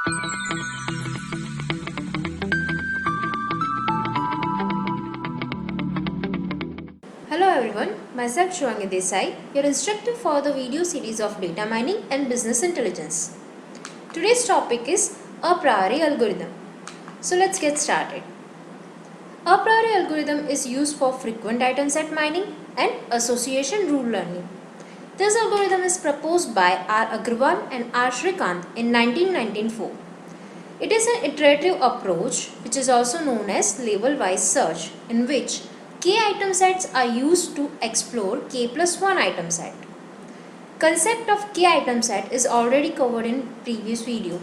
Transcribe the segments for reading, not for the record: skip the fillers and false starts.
Hello everyone, myself Shwangi Desai, your instructor for the video series of data mining and business intelligence. Today's topic is a priori algorithm. So let's get started. A priori algorithm is used for frequent item set mining and association rule learning. This algorithm is proposed by R. Agrawal and R. Shrikant in 1994. It is an iterative approach which is also known as label-wise search, in which k item sets are used to explore k plus 1 item set. Concept of k item set is already covered in previous video.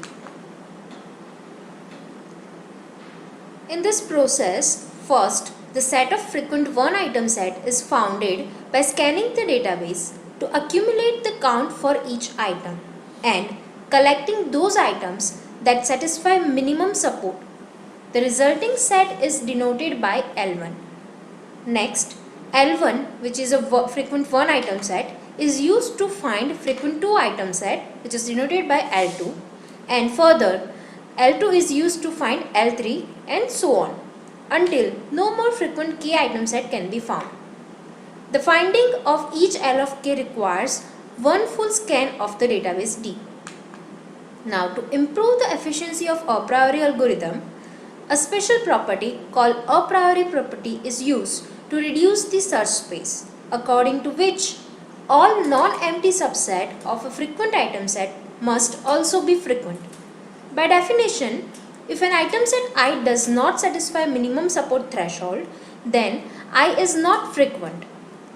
In this process, first the set of frequent 1 item set is founded by scanning the database to accumulate the count for each item and collecting those items that satisfy minimum support. The resulting set is denoted by L1. Next, L1, which is a frequent 1 item set, is used to find frequent 2 item set, which is denoted by L2, and further L2 is used to find L3 and so on until no more frequent k item set can be found. The finding of each L of k requires one full scan of the database D. Now, to improve the efficiency of a priori algorithm, a special property called a priori property is used to reduce the search space, according to which all non-empty subset of a frequent item set must also be frequent. By definition, if an item set I does not satisfy minimum support threshold, then I is not frequent.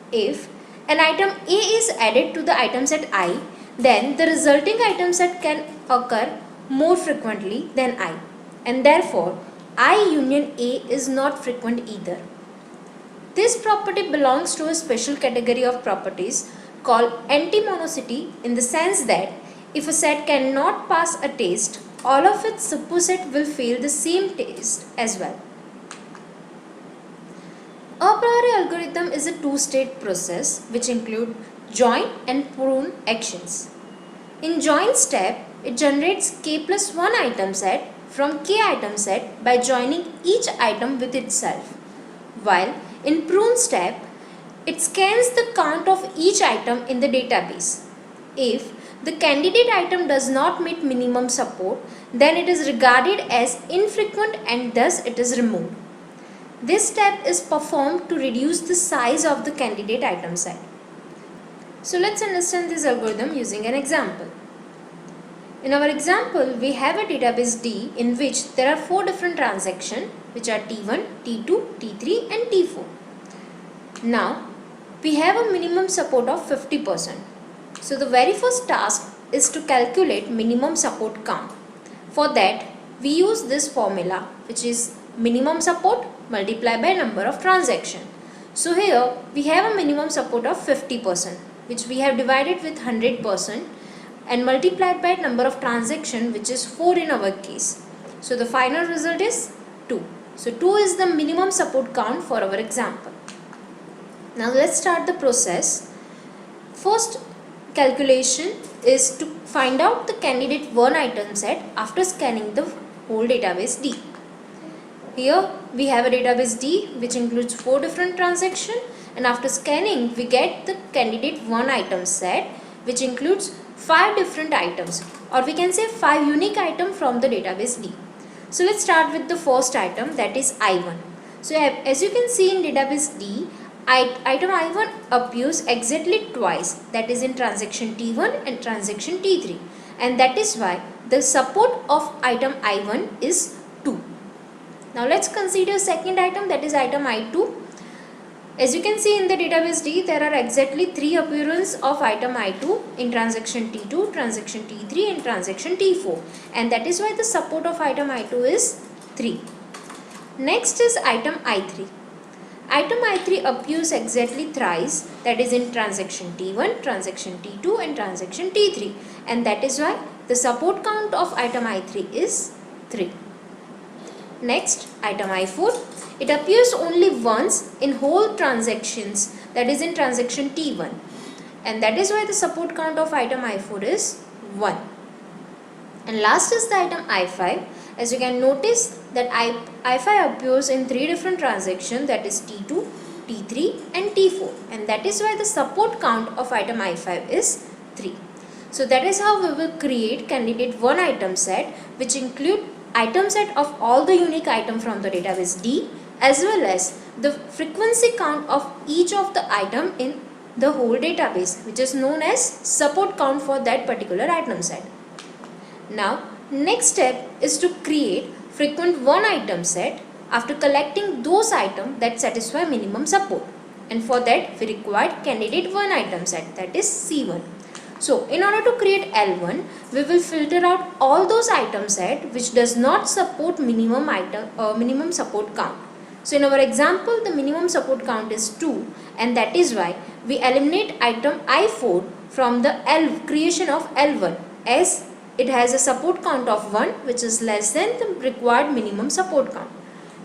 If an item A is added to the item set I, then the resulting item set can occur more frequently than I, and therefore I union A is not frequent either. This property belongs to a special category of properties called antimonicity, in the sense that if a set cannot pass a test, all of its superset will fail the same test as well. A priori algorithm is a two-stage process which include join and prune actions. In join step, it generates k plus 1 item set from k item set by joining each item with itself, while in prune step, it scans the count of each item in the database. If the candidate item does not meet minimum support, then it is regarded as infrequent and thus it is removed. This step is performed to reduce the size of the candidate item set. So let's understand this algorithm using an example. In our example, we have a database D in which there are 4 different transactions, which are T1, T2, T3 and T4. Now, we have a minimum support of 50%. So the very first task is to calculate minimum support count. For that, we use this formula, which is minimum support multiplied by number of transactions. So here we have a minimum support of 50%, which we have divided with 100% and multiplied by number of transactions, which is 4 in our case. So the final result is 2. So 2 is the minimum support count for our example. Now let's start the process. First calculation is to find out the candidate 1 item set after scanning the whole database D. Here we have a database D which includes 4 different transactions, and after scanning we get the candidate 1 item set which includes 5 different items, or we can say 5 unique items from the database D. So let's start with the first item, that is I1. So as you can see in database D, item I1 appears exactly twice, that is in transaction T1 and transaction T3, and that is why the support of item I1 is 2. Now let's consider second item, that is item I2. As you can see in the database D, there are exactly 3 appearances of item I2 in transaction T2, transaction T3 and transaction T4, and that is why the support of item I2 is 3. Next is item I3. Item I3 appears exactly thrice, that is in transaction T1, transaction T2 and transaction T3, and that is why the support count of item I3 is 3. Next, item I4, it appears only once in whole transactions, that is in transaction T1, and that is why the support count of item I4 is 1. And last is the item I5. As you can notice that I5 appears in 3 different transactions, that is T2, T3 and T4, and that is why the support count of item I5 is 3. So that is how we will create candidate 1 item set, which include item set of all the unique item from the database D, as well as the frequency count of each of the item in the whole database, which is known as support count for that particular item set. Now, next step is to create frequent 1 item set after collecting those items that satisfy minimum support. And for that, we require candidate 1 item set, that is C1. So, in order to create L1, we will filter out all those item set which does not support minimum support count. So, in our example, the minimum support count is 2, and that is why we eliminate item I4 from the creation of L1, as it has a support count of 1, which is less than the required minimum support count.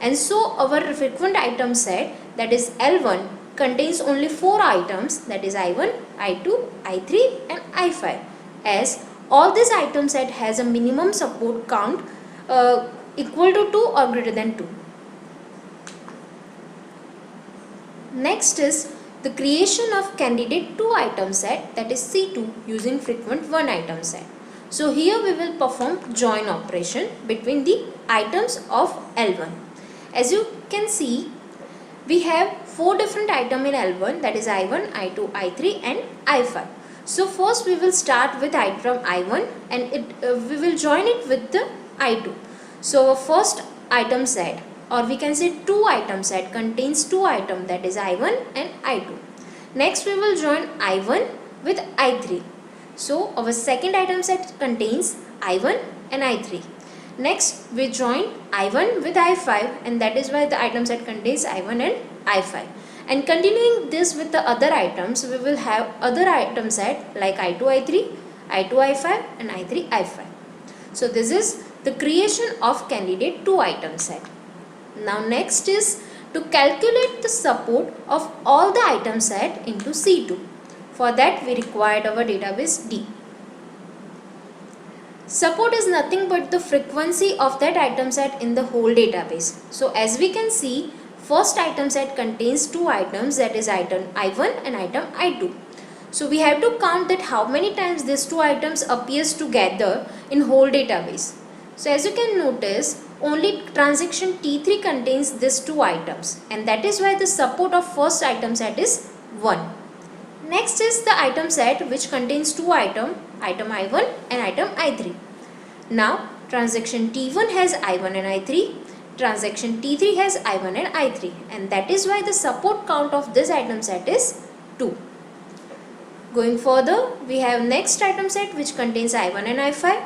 And so our frequent item set, that is L1, contains only 4 items, that is I1, I2, I3 and I5, as all this item set has a minimum support count equal to 2 or greater than 2. Next is the creation of candidate 2 item set, that is C2, using frequent 1 item set. So here we will perform join operation between the items of L1. As you can see, we have 4 different items in L1, that is I1, I2, I3 and I5. So first we will start with item I1 and we will join it with the I2. So our first item set, or we can say 2 item set, contains 2 items, that is I1 and I2. Next we will join I1 with I3. So our second item set contains I1 and I3. Next we join I1 with I5, and that is why the item set contains I1 and I5. And continuing this with the other items, we will have other item set like I2 I3, I2 I5 and I3 I5. So this is the creation of candidate 2 item set. Now next is to calculate the support of all the item set into C2. For that we required our database D. Support is nothing but the frequency of that item set in the whole database. So as we can see, first item set contains 2 items, that is item I1 and item I2. So we have to count that how many times these 2 items appears together in whole database. So as you can notice, only transaction T3 contains these 2 items, and that is why the support of first item set is 1. Next is the item set which contains 2 items, item I1 and item I3. Now transaction T1 has I1 and I3, transaction T3 has I1 and I3, and that is why the support count of this item set is 2. Going further, we have next item set which contains I1 and I5.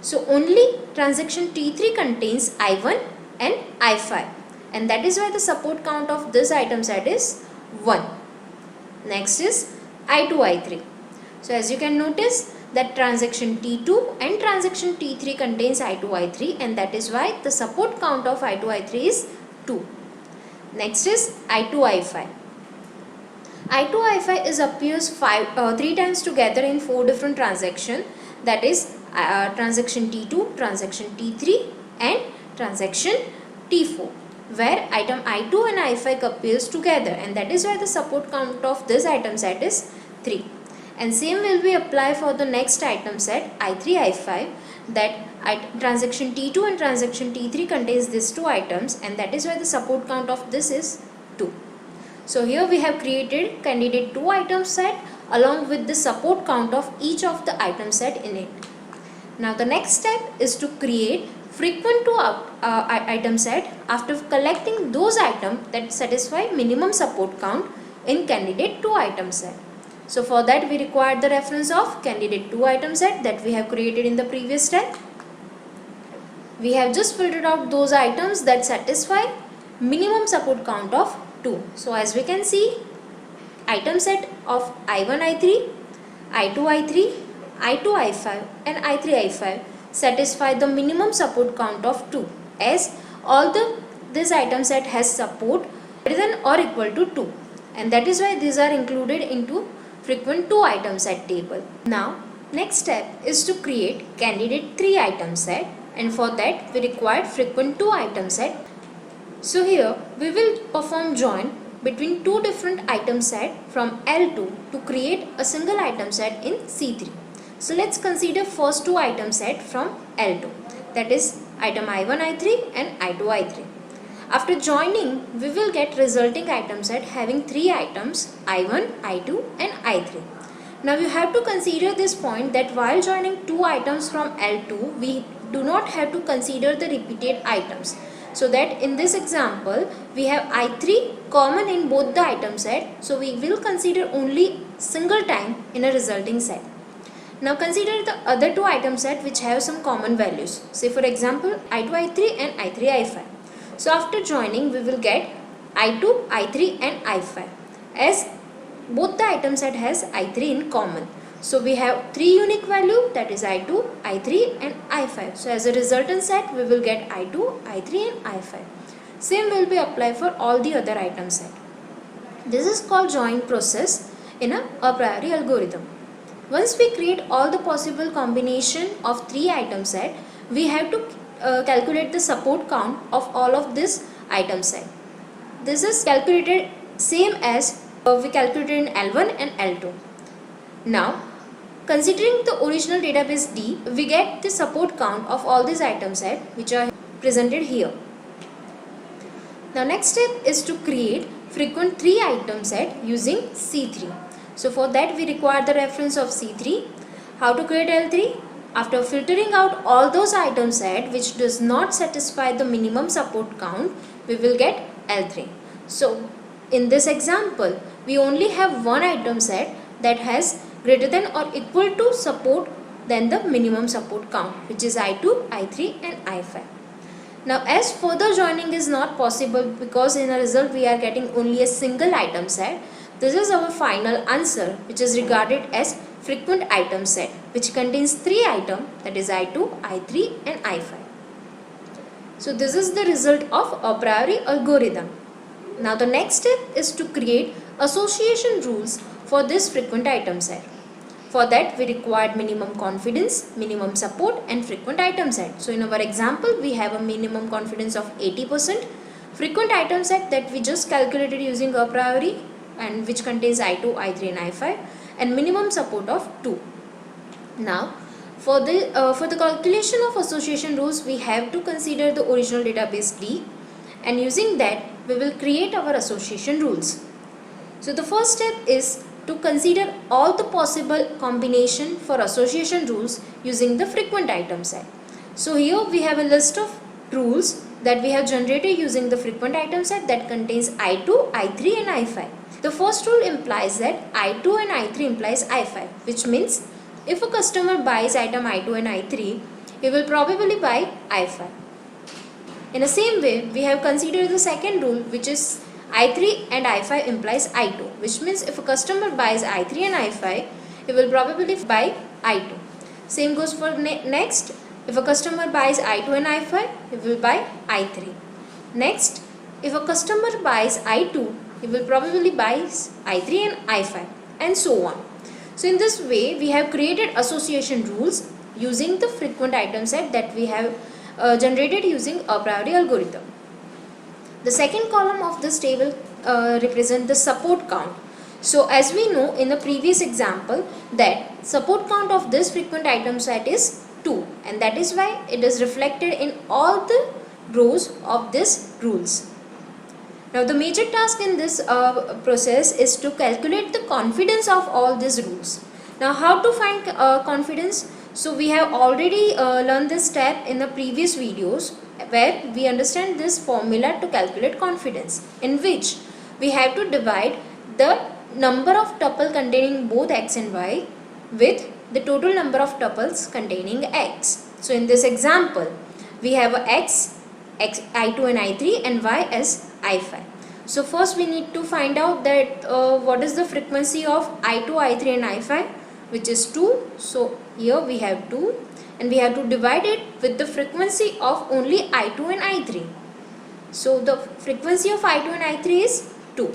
So only transaction T3 contains I1 and I5, and that is why the support count of this item set is 1. Next is I2 I3. So as you can notice that transaction T2 and transaction T3 contains I2 I3, and that is why the support count of I2 I3 is 2. Next is I2 I5. I2 I5 is appears 3 times together in 4 different transactions, that is transaction T2, transaction T3 and transaction T4, where item I2 and I5 appears together, and that is why the support count of this item set is 3. And same will be applied for the next item set I3 I5, that transaction T2 and transaction T3 contains these 2 items, and that is why the support count of this is 2. So here we have created candidate 2 item set along with the support count of each of the item set in it. Now the next step is to create frequent 2 item set after collecting those items that satisfy minimum support count in candidate 2 item set. So for that we require the reference of candidate 2 item set that we have created in the previous step. We have just filtered out those items that satisfy minimum support count of 2. So as we can see, item set of I1 I3, I2 I3, I2 I5 and I3 I5 satisfy the minimum support count of 2, as all this item set has support greater than or equal to 2, and that is why these are included into frequent 2 item set table. Now Next step is to create candidate 3 item set, and for that we require frequent 2 item set. So here we will perform join between two different item set from L2 to create a single item set in C3. So let's consider first two item set from L2, that is item I1 I3 and I2 I3. After joining, we will get resulting item set having three items I1, I2 and I3. Now you have to consider this point that while joining two items from L2, we do not have to consider the repeated items. So that in this example, we have I3 common in both the item set. So we will consider only single time in a resulting set. Now consider the other two item set which have some common values. Say for example, I2, I3 and I3, I5. So after joining, we will get I2, I3 and I5 as both the item set has I3 in common. So we have three unique value, that is I2, I3 and I5. So as a resultant set, we will get I2, I3 and I5. Same will be applied for all the other item set. This is called join process in a priori algorithm. Once we create all the possible combination of three item set, we have to calculate the support count of all of this item set. This is calculated same as we calculated in L1 and L2. Now, considering the original database D, we get the support count of all these item set which are presented here. Now, next step is to create frequent 3 item set using C3. So, for that we require the reference of C3. How to create L3? After filtering out all those item set which does not satisfy the minimum support count, we will get L3. So, in this example, we only have one item set that has greater than or equal to support than the minimum support count, which is I2, I3 and I5. Now as further joining is not possible because in a result we are getting only a single item set, this is our final answer which is regarded as frequent item set, which contains 3 items, that is I2, I3 and I5. So this is the result of a priori algorithm. Now the next step is to create association rules for this frequent item set. For that we required minimum confidence, minimum support and frequent item set. So in our example we have a minimum confidence of 80%, frequent item set that we just calculated using a priori and which contains I2, I3 and I5, and minimum support of 2. Now for the calculation of association rules we have to consider the original database D, and using that we will create our association rules. So the first step is to consider all the possible combination for association rules using the frequent item set. So here we have a list of rules that we have generated using the frequent item set that contains I2, I3 and I5. The first rule implies that I2 and I3 implies I5, which means if a customer buys item I2 and I3, he will probably buy I5. In the same way, we have considered the second rule, which is I3 and I5 implies I2, which means if a customer buys I3 and I5, he will probably buy I2. Same goes for next, if a customer buys I2 and I5, he will buy I3. Next, if a customer buys I2, he will probably buy I3 and I5, and so on. So in this way, we have created association rules using the frequent item set that we have generated using a priori algorithm. The second column of this table represents the support count. So as we know in the previous example that support count of this frequent item set is 2, and that is why it is reflected in all the rows of this rules. Now the major task in this process is to calculate the confidence of all these rules. Now how to find confidence? So we have already learned this step in the previous videos where we understand this formula to calculate confidence, in which we have to divide the number of tuple containing both x and y with the total number of tuples containing x. So in this example we have x, I2 and I3 and y as I5. So first we need to find out that what is the frequency of I2, I3 and I5, which is 2. So here we have 2, and we have to divide it with the frequency of only I2 and I3. So the frequency of I2 and I3 is 2.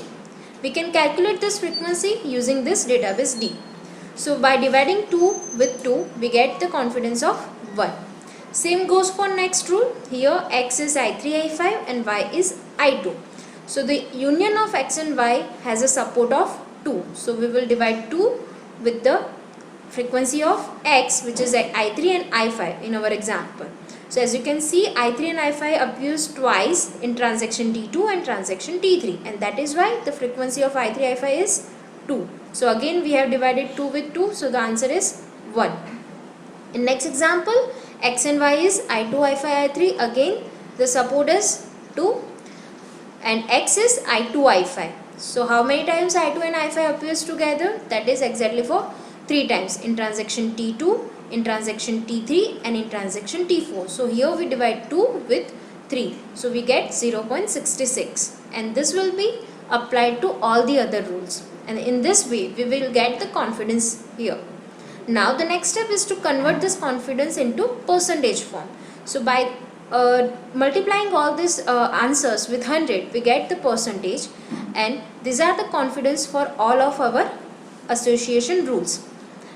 We can calculate this frequency using this database D. So by dividing 2 with 2, we get the confidence of 1. Same goes for next rule. Here x is I3, I5 and y is I2. So the union of x and y has a support of 2. So we will divide 2 with the frequency of x, which is I3 and I5 in our example. So as you can see, I3 and I5 appears twice in transaction T2 and transaction T3, and that is why the frequency of I3, I5 is 2. So again we have divided 2 with 2, so the answer is 1. In next example, x and y is I2, I5, I3. Again the support is 2 and x is I2, I5. So how many times I2 and I5 appears together? That is exactly for 3 times in transaction T2, in transaction T3 and in transaction T4. So here we divide 2 with 3. So we get 0.66, and this will be applied to all the other rules. And in this way we will get the confidence here. Now the next step is to convert this confidence into percentage form. So by multiplying all these answers with 100, we get the percentage, and these are the confidence for all of our association rules.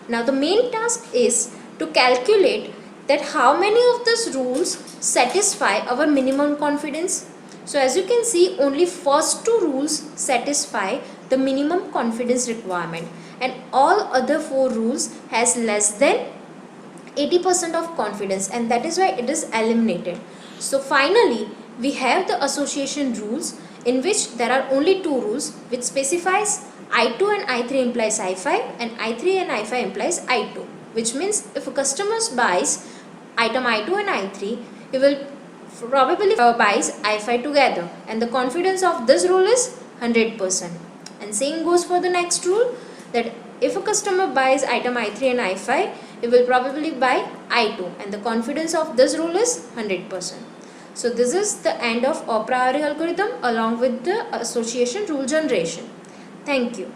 Now the main task is to calculate that how many of these rules satisfy our minimum confidence. So as you can see, only first 2 rules satisfy the minimum confidence requirement, and all other 4 rules has less than 80% of confidence, and that is why it is eliminated. So finally we have the association rules, in which there are only 2 rules, which specifies I2 and I3 implies I5 and I3 and I5 implies I2, which means if a customer buys item I2 and I3, he will probably buys I5 together, and the confidence of this rule is 100%. And same goes for the next rule, that if a customer buys item I3 and I5, he will probably buy I2, and the confidence of this rule is 100%. So this is the end of a priori algorithm along with the association rule generation. Thank you.